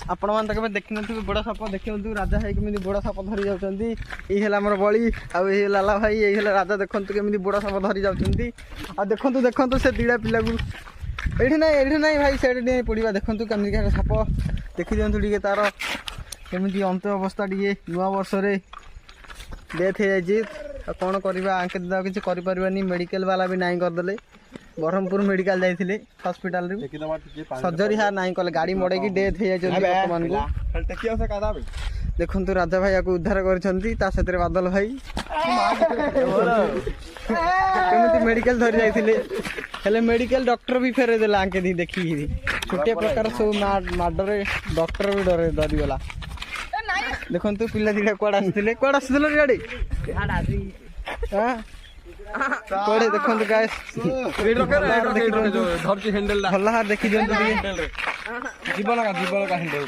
आपण मान केबे देखिनथु बड़ साप देखिनथु राजा भाई केमिति बड़ साप धरी जाउचंदी एही हला हमर बळी आ एही लाला भाई एही हला राजा देखंतु केमिति बड़ साप धरी जाउचंदी आ देखंतु से दीडा पिला को एठी नाही भाई सेठी नहीं पड़िबा देखंतु केमिति का साप देखि दियंतु टिके तार केमिति अंत अवस्था टिके नुवा वर्ष रे डेथ हे जाई कौन करवा आंके दादा किसी करें मेडिकल वाला भी नाई करदे ब्रह्मपुर मेडिकल जाइए हॉस्पिटल सर्जरी हाँ नाई कले गाड़ी मड़े डेथ हो देखु राजा भाई को उद्धार कर बादल भाई केमी मेडिकल धरी जाते मेडिकल डॉक्टर भी फेरे देला आंके दी देखी छोटे प्रकार सब माडरे डॉक्टर भी डरे डरीगला देखु पिला दिटा कुआड़ आसते गाड़ी कड़े देखो गाइस भल हार देखी दिखाँ जीवन का हैंडल